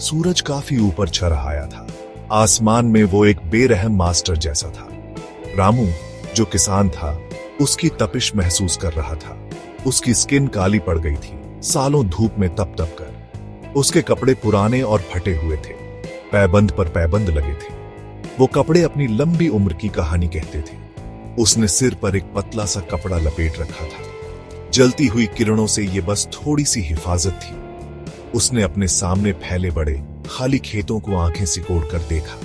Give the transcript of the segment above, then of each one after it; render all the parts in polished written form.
सूरज काफी ऊपर चढ़ाया था। आसमान में वो एक बेरहम मास्टर जैसा था। रामू, जो किसान था, उसकी तपिश महसूस कर रहा था। उसकी स्किन काली पड़ गई थी, सालों धूप में तप तप कर। उसके कपड़े पुराने और फटे हुए थे, पैबंद पर पैबंद लगे थे। वो कपड़े अपनी लंबी उम्र की कहानी कहते थे। उसने सिर पर एक पतला सा कपड़ा लपेट रखा था। जलती हुई किरणों से ये बस थोड़ी सी हिफाजत थी। उसने अपने सामने फैले बड़े खाली खेतों को आंखें सिकोड़ कर देखा।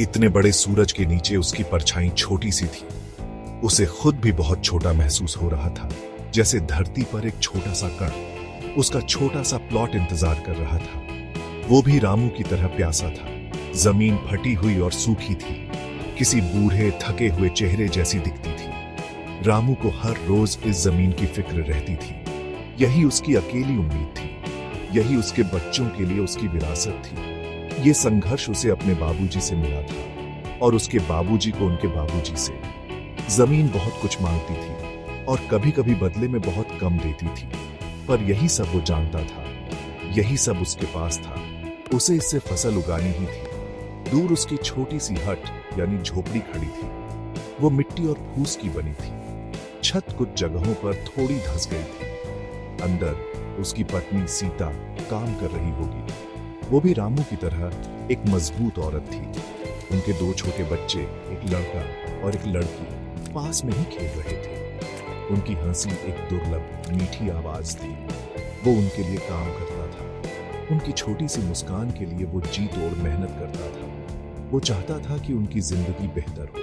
इतने बड़े सूरज के नीचे उसकी परछाई छोटी सी थी। उसे खुद भी बहुत छोटा महसूस हो रहा था, जैसे धरती पर एक छोटा सा कण उसका छोटा सा प्लॉट इंतजार कर रहा था। वो भी रामू की तरह प्यासा था। जमीन फटी हुई और सूखी थी, किसी बूढ़े थके हुए चेहरे जैसी दिखती थी। रामू को हर रोज इस जमीन की फिक्र रहती थी। यही उसकी अकेली उम्मीद थी, यही उसके बच्चों के लिए उसकी विरासत थी। ये संघर्ष उसे अपने बाबूजी से मिला था और उसके बाबूजी को उनके बाबूजी से। जमीन बहुत कुछ मांगती थी और कभी कभी बदले में बहुत कम देती थी, पर यही सब वो जानता था, यही सब उसके पास था। उसे इससे फसल उगानी ही थी। दूर उसकी छोटी सी हट यानी झोपड़ी खड़ी थी। वो मिट्टी और फूस की बनी थी। छत कुछ जगहों पर थोड़ी धंस गई थी। अंदर उसकी पत्नी सीता काम कर रही होगी। वो भी रामू की तरह एक मजबूत औरत थी। उनके दो छोटे बच्चे, एक लड़का और एक लड़की, पास में ही खेल रहे थे। उनकी हंसी एक दुर्लभ मीठी आवाज थी। वो उनके लिए काम करता था। उनकी छोटी सी मुस्कान के लिए वो जी तोड़ मेहनत करता था। वो चाहता था कि उनकी जिंदगी बेहतर हो।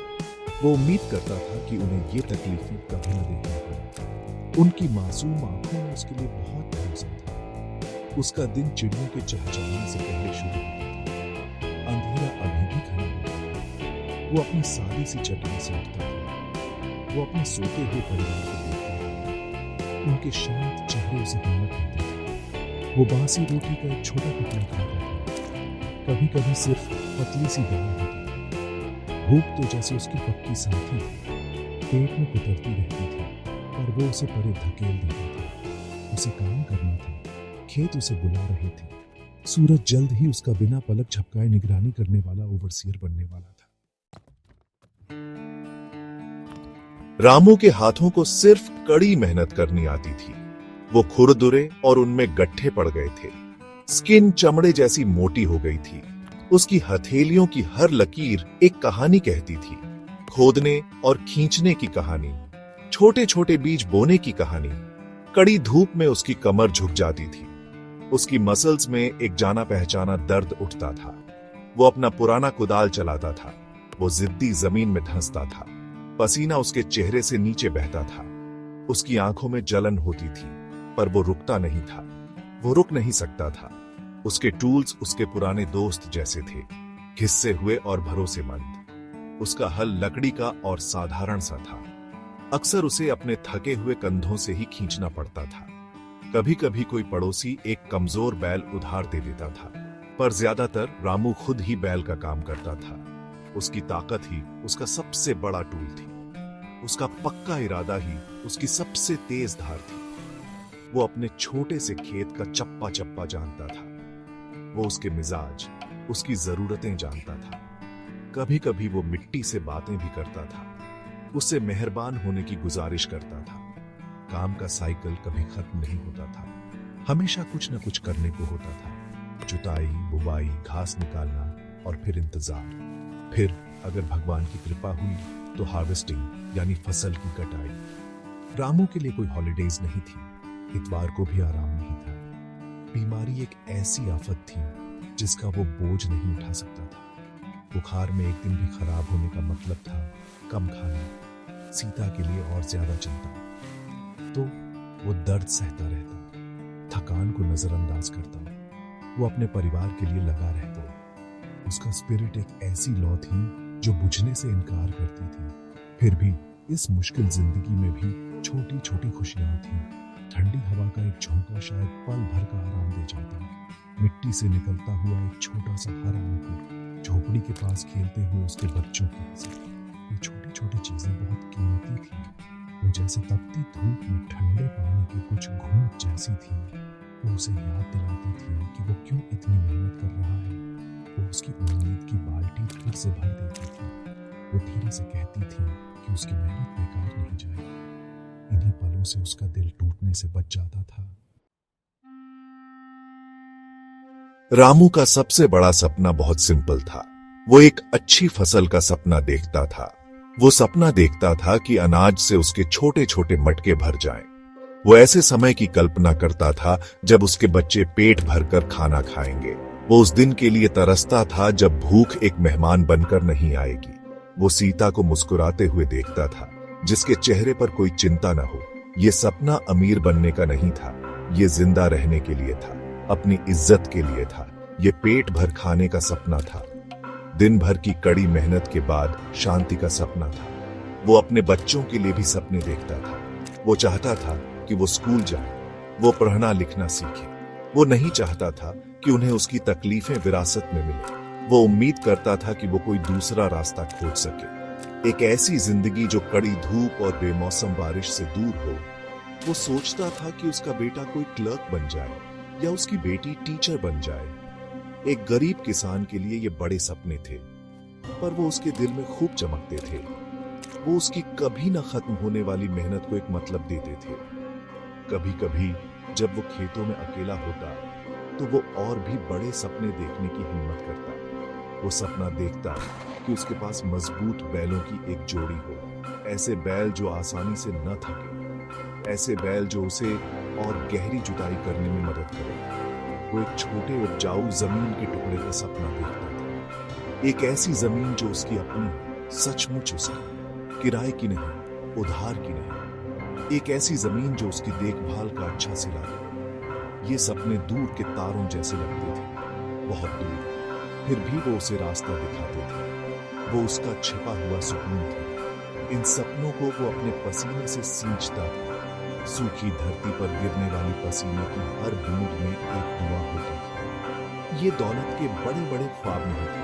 वो उम्मीद करता था कि उन्हें ये तकलीफें कभी न देखनी पड़े। उनकी मासूम आंखों में उसके लिए बहुत भरोसा था। उसका दिन चिड़ियों के चहचहाने से पहले शुरू होता था। अंधेरा अभी भी घना था। वो अपनी सादी सी चटाई से उठता था। वो अपने सोते हुए परिवार को देखता था। उनके शांत चेहरे उसे हिम्मत देते थे। वो बासी रोटी का एक छोटा टुकड़ा खाता था। कभी कभी सिर्फ पतली सी दवा होती थी। भूख तो जैसे उसकी पक्की साथी थी, पेट में कुतरती रहती थी, पर वो उसे परे धकेल देता था। उसे काम करना था, खेत उसे बुला रहे थे। सूरज जल्द ही उसका बिना पलक झपकाए निगरानी करने वाला ओवरसीयर बनने वाला था। रामू के हाथों को सिर्फ कड़ी मेहनत करनी आती थी। वो खुरदुरे और उनमें गड्ढे पड़ गए थे। स्किन चमड़े जैसी मोटी हो गई थी। उसकी हथेलियों की हर लकीर एक कहानी कहती थी। खोदने और खींचने की कहानी, छोटे छोटे बीज बोने की कहानी। कड़ी धूप में उसकी कमर झुक जाती थी। उसकी मसल्स में एक जाना पहचाना दर्द उठता था। वो अपना पुराना कुदाल चलाता था। वो जिद्दी जमीन में धंसता था। पसीना उसके चेहरे से नीचे बहता था। उसकी आंखों में जलन होती थी, पर वो रुकता नहीं था। वो रुक नहीं सकता था। उसके टूल्स उसके पुराने दोस्त जैसे थे, घिस्से हुए और भरोसेमंद। उसका हल लकड़ी का और साधारण सा था। अक्सर उसे अपने थके हुए कंधों से ही खींचना पड़ता था। कभी कभी कोई पड़ोसी एक कमजोर बैल उधार दे देता था, पर ज्यादातर रामू खुद ही बैल का काम करता था। उसकी ताकत ही उसका सबसे बड़ा टूल थी। उसका पक्का इरादा ही उसकी सबसे तेज धार थी। वो अपने छोटे से खेत का चप्पा चप्पा जानता था। वो उसके मिजाज, उसकी जरूरतें जानता था। कभी कभी वो मिट्टी से बातें भी करता था, उससे मेहरबान होने की गुजारिश करता था। काम का साइकिल कभी खत्म नहीं होता था। हमेशा कुछ न कुछ करने को होता था। जुताई, बुवाई, घास निकालना और फिर इंतजार। फिर अगर भगवान की कृपा हुई तो हार्वेस्टिंग यानी फसल की कटाई। रामू के लिए कोई हॉलिडेज नहीं थी। इतवार को भी आराम नहीं था। बीमारी एक ऐसी आफत थी जिसका वो बोझ नहीं उठा सकता था। बुखार में एक दिन भी खराब होने का मतलब था कम खाना। सीता के लिए और ज्यादा चिंता। तो वो दर्द सहता रहता, थकान को नजरअंदाज करता। वो अपने परिवार के लिए लगा रहता। उसका स्पिरिट एक ऐसी लौ थी जो बुझने से इनकार करती थी। फिर भी इस मुश्किल जिंदगी में भी छोटी छोटी खुशियां थी। ठंडी हवा का एक झोंका शायद पल भर का आराम दे जाता। मिट्टी से निकलता हुआ एक छोटा सा हरा अंकुर, झोपड़ी के पास खेलते हुए उसके बच्चों की हंसी। ये छोटी छोटी चीजें बहुत कीमती थी। वो जैसे तपती धूप में ठंडे पानी के कुछ घूंट जैसी थी। वो उसे याद दिलाती थी कि वो क्यों इतनी मेहनत कर रहा है। वो उसकी उम्मीद की बाल्टी फिर से भर देती थी। वो धीरे से कहती थी कि उसकी मेहनत बेकार नहीं जाएगी। इन्हीं पलों से उसका दिल टूटने से बच जाता था। रामू का सबसे बड़ा सपना बहुत सिंपल था। वो एक अच्छी फसल का सपना देखता था। वो सपना देखता था कि अनाज से उसके छोटे छोटे मटके भर जाएं। वो ऐसे समय की कल्पना करता था जब उसके बच्चे पेट भरकर खाना खाएंगे। वो उस दिन के लिए तरसता था जब भूख एक मेहमान बनकर नहीं आएगी। वो सीता को मुस्कुराते हुए देखता था, जिसके चेहरे पर कोई चिंता न हो। ये सपना अमीर बनने का नहीं था, ये जिंदा रहने के लिए था, अपनी इज्जत के लिए था। ये पेट भर खाने का सपना था। दिन भर की कड़ी मेहनत के बाद शांति का सपना था। वो अपने बच्चों के लिए भी सपने देखता था। वो चाहता था कि वो स्कूल जाए, वो पढ़ना लिखना सीखे। वो नहीं चाहता था कि उन्हें उसकी तकलीफें विरासत में मिले। वो उम्मीद करता था कि वो कोई दूसरा रास्ता खोज सके, एक ऐसी जिंदगी जो कड़ी धूप और बेमौसम बारिश से दूर हो। वो सोचता था कि उसका बेटा कोई क्लर्क बन जाए या उसकी बेटी टीचर बन जाए। एक गरीब किसान के लिए ये बड़े सपने थे, पर वो उसके दिल में खूब चमकते थे। वो उसकी कभी न खत्म होने वाली मेहनत को एक मतलब देते थे। कभी कभी जब वो खेतों में अकेला होता तो वो और भी बड़े सपने देखने की हिम्मत करता। वो सपना देखता कि उसके पास मजबूत बैलों की एक जोड़ी हो, ऐसे बैल जो आसानी से न थके, ऐसे बैल जो उसे और गहरी जुताई करने में मदद करे। वो एक छोटे उपजाऊ जमीन के टुकड़े का सपना देखता था, एक ऐसी जमीन जो उसकी अपनी हो, सचमुच उसकी, किराए की नहीं, उधार की नहीं। एक ऐसी जमीन जो उसकी देखभाल का अच्छा सिला दे। ये सपने दूर के तारों जैसे लगते थे, बहुत दूर, फिर भी वो उसे रास्ता दिखाते थे। वो उसका छिपा हुआ सुकून था। इन सपनों को वो अपने पसीने से सींचता था। सूखी धरती पर गिरने वाली पसीने की हर बूंद में एक दुआ होती थी। ये दौलत के बड़े बड़े ख्वाब नहीं थे,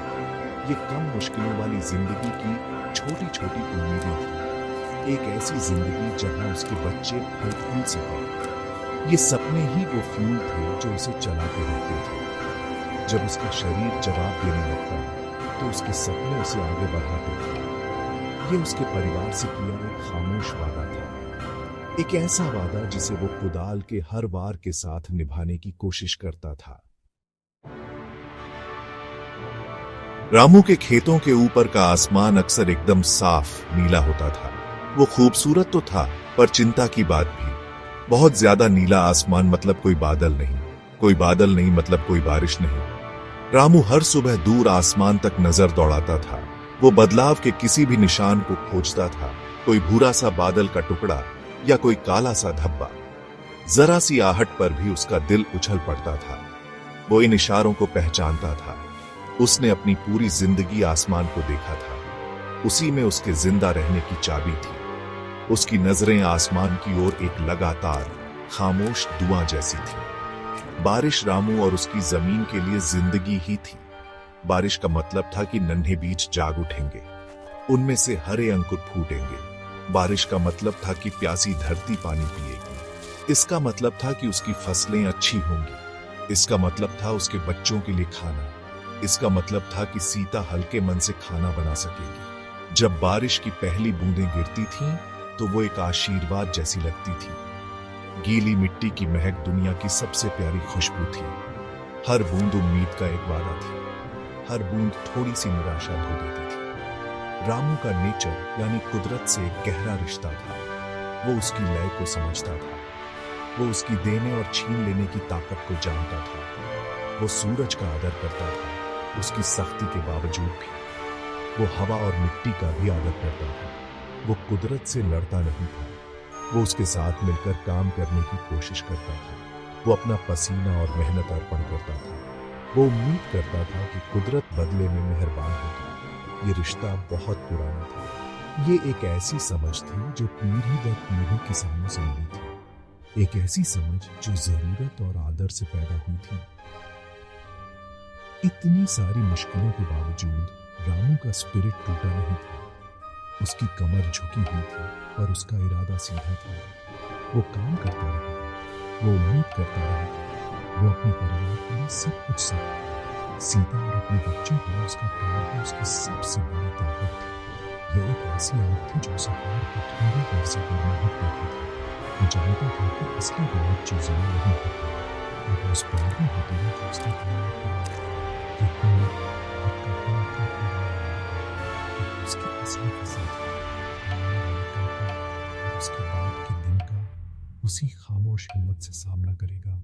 ये कम मुश्किलों वाली जिंदगी की छोटी छोटी उम्मीदें थी। एक ऐसी जिंदगी जहां उसके बच्चे फल फूल सके। ये सपने ही वो फ्यूल थे जो उसे चलाते रहते थे। जब उसका शरीर जवाब देने लगता तो उसके सपने उसे आगे बढ़ाते थे। ये उसके परिवार से किया एक खामोश वादा था, एक ऐसा वादा जिसे वो कुदाल के हर वार के साथ निभाने की कोशिश करता था। रामू के खेतों के ऊपर का आसमान अक्सर एकदम साफ नीला होता था। वो खूबसूरत तो था, पर चिंता की बात भी। बहुत ज्यादा नीला आसमान मतलब कोई बादल नहीं, कोई बादल नहीं मतलब कोई बारिश नहीं। रामू हर सुबह दूर आसमान तक नजर दौड़ाता था। वो बदलाव के किसी भी निशान को खोजता था, कोई भूरा सा बादल का टुकड़ा या कोई काला सा धब्बा। जरा सी आहट पर भी उसका दिल उछल पड़ता था। वो इन इशारों को पहचानता था। उसने अपनी पूरी जिंदगी आसमान को देखा था, उसी में उसके जिंदा रहने की चाबी थी। उसकी नजरें आसमान की ओर एक लगातार खामोश दुआ जैसी थी। बारिश रामू और उसकी जमीन के लिए जिंदगी ही थी। बारिश का मतलब था कि नन्हे बीज जाग उठेंगे, उनमें से हरे अंकुर फूटेंगे। बारिश का मतलब था कि प्यासी धरती पानी पिएगी। इसका मतलब था कि उसकी फसलें अच्छी होंगी। इसका मतलब था उसके बच्चों के लिए खाना। इसका मतलब था कि सीता हल्के मन से खाना बना सकेगी। जब बारिश की पहली बूंदें गिरती थीं, तो वो एक आशीर्वाद जैसी लगती थी। गीली मिट्टी की महक दुनिया की सबसे प्यारी खुशबू थी। हर बूंद उम्मीद का एक वादा थी, हर बूंद थोड़ी सी निराशा धो देती थी। रामू का नेचर यानी कुदरत से एक गहरा रिश्ता था। वो उसकी लय को समझता था, वो उसकी देने और छीन लेने की ताकत को जानता था। वो सूरज का आदर करता था, उसकी सख्ती के बावजूद भी। वो हवा और मिट्टी का भी आदर करता था। वो कुदरत से लड़ता नहीं था, वो उसके साथ मिलकर काम करने की कोशिश करता था। वो अपना पसीना और मेहनत अर्पण करता था। वो उम्मीद करता था कि कुदरत बदले में मेहरबान होगी। ये रिश्ता बहुत पुराना था। ये एक ऐसी समझ थी जो पीढ़ी दर पीढ़ी किसानों से मिली थी, एक ऐसी समझ जो जरूरत और आदर से पैदा हुई थी। इतनी सारी मुश्किलों के बावजूद रामू का स्पिरिट टूटा नहीं था। उसकी कमर झुकी हुई थी, पर उसका इरादा सीधा था। वो काम करता रहेगा, वो उम्मीद करता रहेगा, वो अपने परिवार के लिए सब कुछ सहा। सीता और अपने बच्चों को उसका प्यार ही उसकी सबसे बड़ी ताकत थी। यह एक ऐसी आग थी जो उसे हार को ठंडे कर से गुरमाहट देती थी। वो जानता था कि असली दौलत चीजों में नहीं होती, और वो उस प्यार में होती है जो उसने दिया कि हम आपका प्यार क्यों कर रहे हैं। और उसकी असली फसल थी आने वाले कल का और उसके बाद के दिन का उसी खामोश हिम्मत से सामना करेगा